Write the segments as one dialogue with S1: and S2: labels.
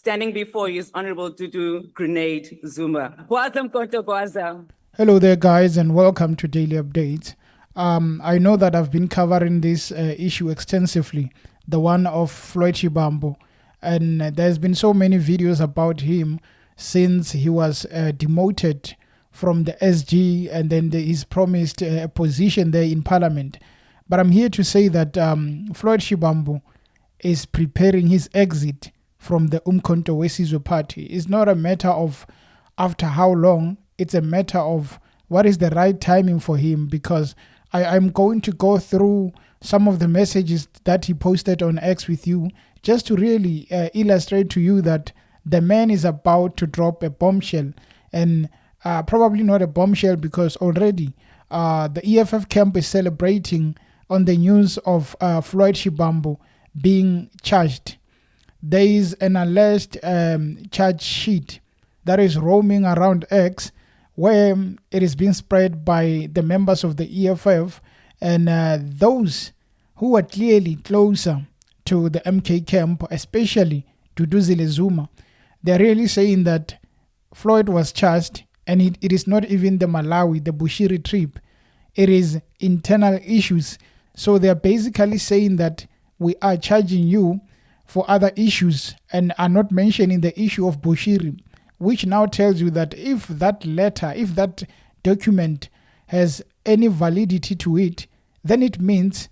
S1: Standing before you is Honorable Dudu Grenade Zuma. Gwaza Mkonto Gwaza.
S2: Hello there, guys, and welcome to Daily Updates. I know that I've been covering this issue extensively, the one of Floyd Shivambu, and there's been so many videos about him since he was demoted from the SG, and then he's promised a position there in Parliament. But I'm here to say that Floyd Shivambu is preparing his exit from the Umkhonto weSizwe Party. It's not a matter of after how long, it's a matter of what is the right timing for him, because I'm going to go through some of the messages that he posted on X with you just to really illustrate to you that the man is about to drop a bombshell, and probably not a bombshell because already the EFF camp is celebrating on the news of Floyd Shivambu being charged. There is an alleged charge sheet that is roaming around X, where it is being spread by the members of the EFF and those who are clearly closer to the MK camp, especially to Duduzile Zuma. They're really saying that Floyd was charged, and it is not even the Malawi, the Bushiri trip. It is internal issues. So they're basically saying that we are charging you for other issues and are not mentioning the issue of Bushiri, which now tells you that if that letter, if that document has any validity to it, then it means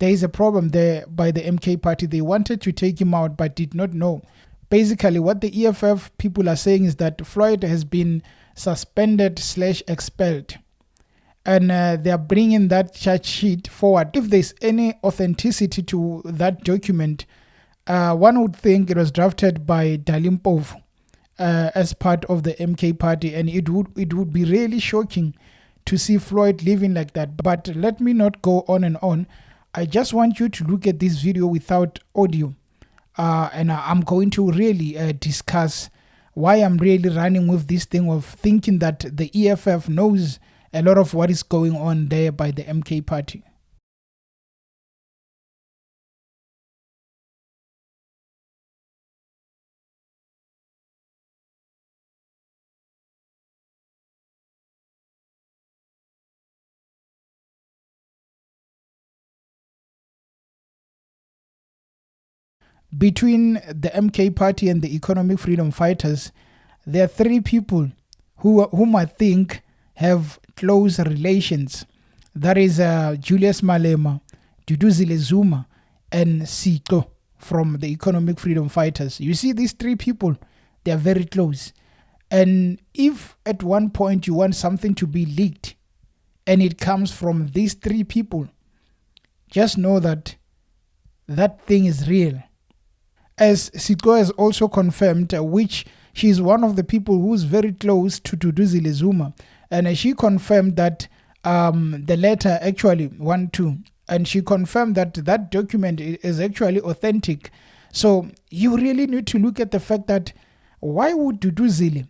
S2: there is a problem there by the MK party. They wanted to take him out but did not know. Basically, what the EFF people are saying is that Floyd has been suspended/expelled. And they are bringing that charge sheet forward. If there's any authenticity to that document, one would think it was drafted by Dalimpov as part of the MK party, and it would be really shocking to see Floyd living like that. But let me not go on and on. I just want you to look at this video without audio, and I'm going to really discuss why I'm really running with this thing of thinking that the EFF knows a lot of what is going on there by the MK party. Between the MK party and the economic freedom fighters, there are three people whom I think have close relations. That is Julius Malema, Duduzile Zuma, and Sito from the economic freedom fighters. You see, these three people, they are very close. And if at one point you want something to be leaked and it comes from these three people, just know that that thing is real. As Sito has also confirmed, which she is one of the people who is very close to Duduzile Zuma, and she confirmed that the letter actually and she confirmed that that document is actually authentic. So you really need to look at the fact that why would Duduzile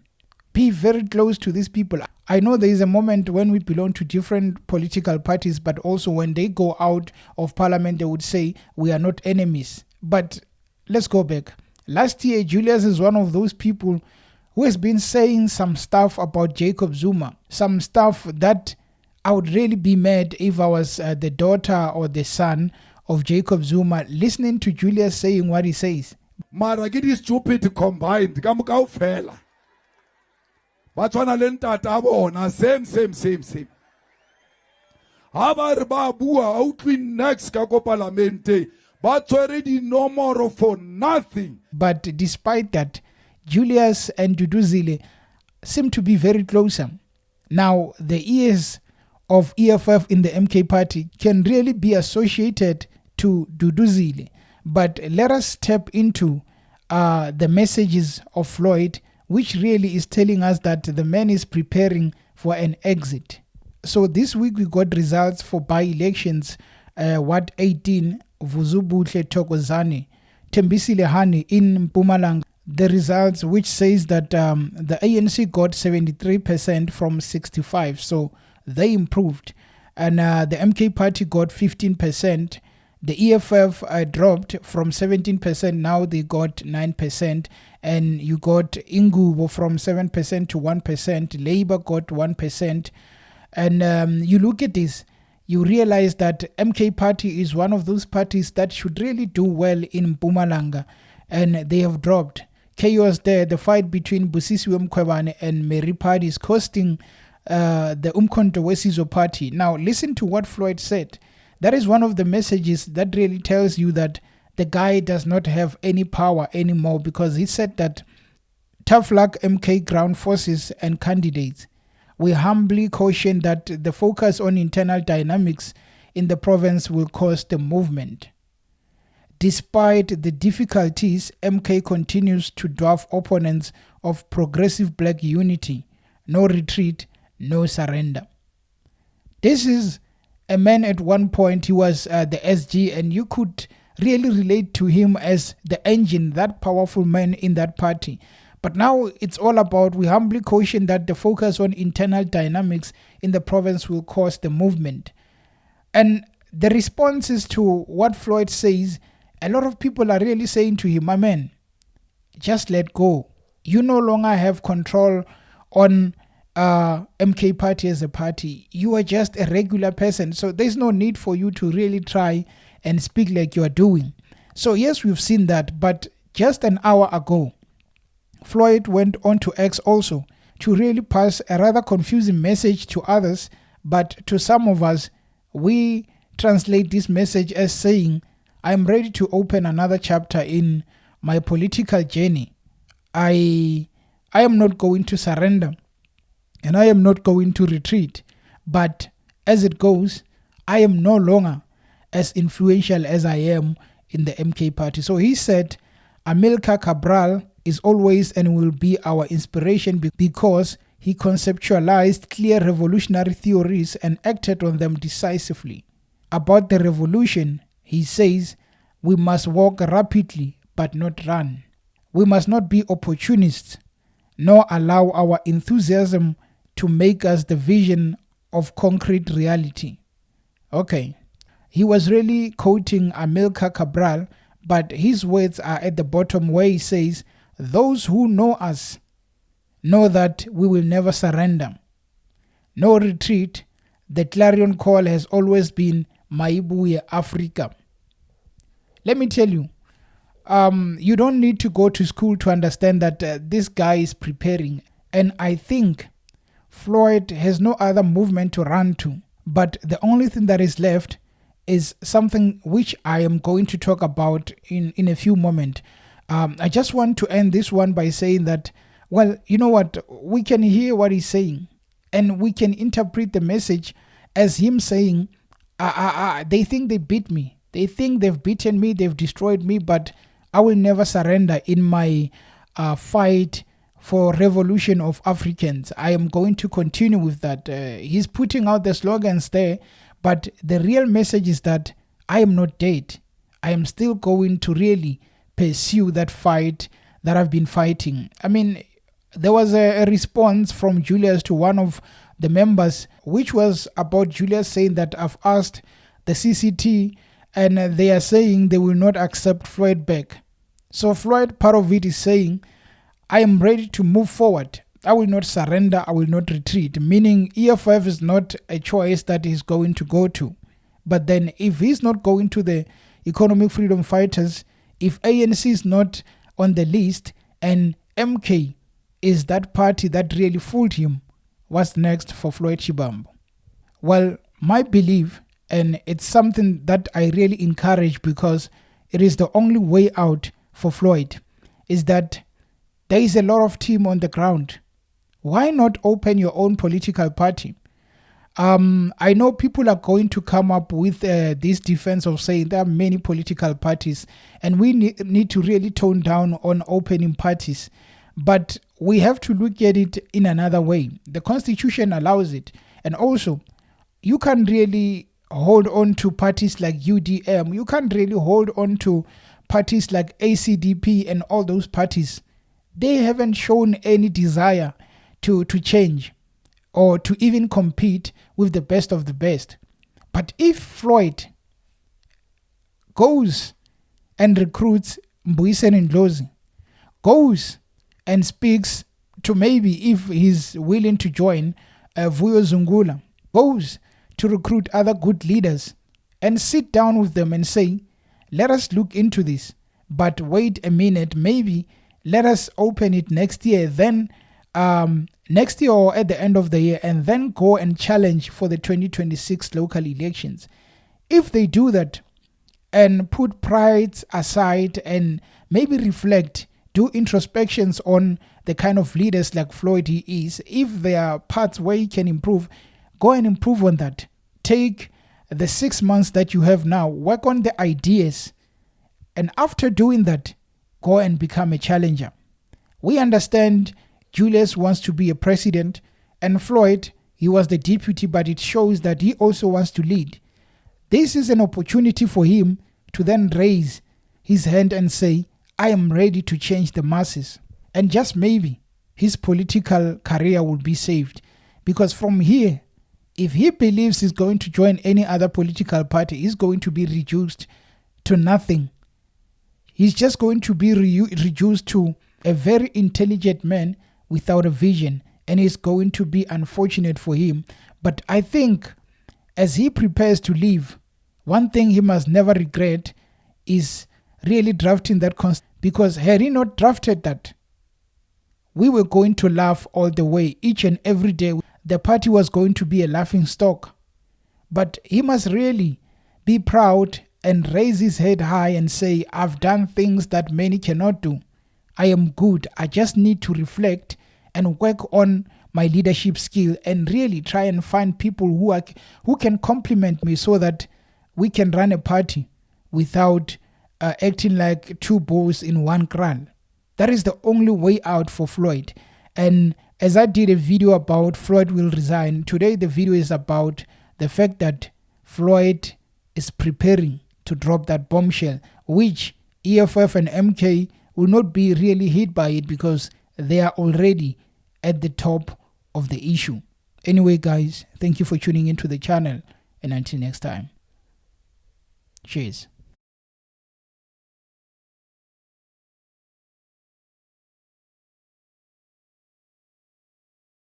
S2: be very close to these people? I know there is a moment when we belong to different political parties, but also when they go out of parliament, they would say we are not enemies. But let's go back. Last year, Julius is one of those people who has been saying some stuff about Jacob Zuma, some stuff that I would really be mad if I was the daughter or the son of Jacob Zuma listening to Julius saying what he says.
S3: Mara get is stupid combined. Kamuka ufela. Batwana lentata abona same. Haba riba bua outwin next kako parlamente. But already no more for nothing.
S2: But despite that, Julius and Duduzile seem to be very close. Now, the ears of EFF in the MK party can really be associated to Duduzile. But let us step into the messages of Floyd, which really is telling us that the man is preparing for an exit. So this week we got results for by-elections, Ward 18, Vuzubuhle Thokozane, Tembisile Hani in Mpumalanga. The results which says that the ANC got 73% from 65, so they improved. And the MK party got 15%, The EFF dropped from 17%, now they got 9%. And you got Ingubo from 7% to 1%. Labour got 1%. And you look at this, you realize that MK Party is one of those parties that should really do well in Mpumalanga. And they have dropped. Chaos there, the fight between Busisiwe Mkhwebane and Mary Party is costing the Umkhonto weSizwe Party. Now, listen to what Floyd said. That is one of the messages that really tells you that the guy does not have any power anymore, because he said that tough luck MK ground forces and candidates. We humbly caution that the focus on internal dynamics in the province will cost the movement. Despite the difficulties, MK continues to dwarf opponents of progressive black unity. No retreat, no surrender. This is a man. At one point he was the SG, and you could really relate to him as the engine, that powerful man in that party. But now it's all about, we humbly caution that the focus on internal dynamics in the province will cause the movement. And the responses to what Floyd says, a lot of people are really saying to him, my man, just let go. You no longer have control on MK Party as a party. You are just a regular person. So there's no need for you to really try and speak like you are doing. So yes, we've seen that. But just an hour ago, Floyd went on to X also to really pass a rather confusing message to others. But to some of us, we translate this message as saying, I am ready to open another chapter in my political journey. I am not going to surrender, and I am not going to retreat. But as it goes, I am no longer as influential as I am in the MK Party. So he said, Amilcar Cabral is always and will be our inspiration because he conceptualized clear revolutionary theories and acted on them decisively. About the revolution, he says, we must walk rapidly but not run. We must not be opportunists, nor allow our enthusiasm to make us the vision of concrete reality. Okay, he was really quoting Amilcar Cabral, but his words are at the bottom where he says, those who know us know that we will never surrender. No retreat. The clarion call has always been Maibuye Africa. Let me tell you, you don't need to go to school to understand that this guy is preparing. And I think Floyd has no other movement to run to. But the only thing that is left is something which I am going to talk about in a few moments. I just want to end this one by saying that, well, you know what? We can hear what he's saying, and we can interpret the message as him saying, they think they beat me. They think they've beaten me, they've destroyed me, but I will never surrender in my fight for revolution of Africans. I am going to continue with that. He's putting out the slogans there, but the real message is that I am not dead. I am still going to really pursue that fight that I've been fighting. I mean, there was a response from Julius to one of the members, which was about Julius saying that I've asked the CCT and they are saying they will not accept Floyd back. So Floyd, part of it is saying, I am ready to move forward. I will not surrender. I will not retreat. Meaning EFF is not a choice that he's going to go to. But then if he's not going to the Economic Freedom Fighters, if ANC is not on the list and MK is that party that really fooled him, what's next for Floyd Shivambu? Well, my belief, and it's something that I really encourage because it is the only way out for Floyd, is that there is a lot of team on the ground. Why not open your own political party? I know people are going to come up with this defense of saying there are many political parties and we need to really tone down on opening parties. But we have to look at it in another way. The Constitution allows it. And also, you can't really hold on to parties like UDM. You can't really hold on to parties like ACDP and all those parties. They haven't shown any desire to change or to even compete with the best of the best. But if Floyd goes and recruits Mbuyiseni Ndlozi, goes and speaks to maybe if he's willing to join Vuyo Zungula, goes to recruit other good leaders and sit down with them and say, let us look into this, but wait a minute, maybe let us open it next year, then next year or at the end of the year, and then go and challenge for the 2026 local elections. If they do that and put pride aside and maybe reflect, do introspections on the kind of leaders like Floyd he is, if there are parts where he can improve, go and improve on that. Take the 6 months that you have now, work on the ideas, and after doing that, go and become a challenger. We understand Julius wants to be a president, and Floyd, he was the deputy, but it shows that he also wants to lead. This is an opportunity for him to then raise his hand and say, I am ready to change the masses. And just maybe his political career will be saved. Because from here, if he believes he's going to join any other political party, he's going to be reduced to nothing. He's just going to be reduced to a very intelligent man without a vision, and it's going to be unfortunate for him. But I think as he prepares to leave, one thing he must never regret is really drafting that because had he not drafted that, we were going to laugh all the way, each and every day. The party was going to be a laughing stock. But he must really be proud and raise his head high and say, I've done things that many cannot do. I am good. I just need to reflect and work on my leadership skill and really try and find people who can complement me so that we can run a party without acting like two bulls in one kraal. That is the only way out for Floyd. And as I did a video about Floyd will resign, today the video is about the fact that Floyd is preparing to drop that bombshell, which EFF and MK will not be really hit by it because they are already at the top of the issue. Anyway, guys, thank you for tuning into the channel, and until next time, cheers.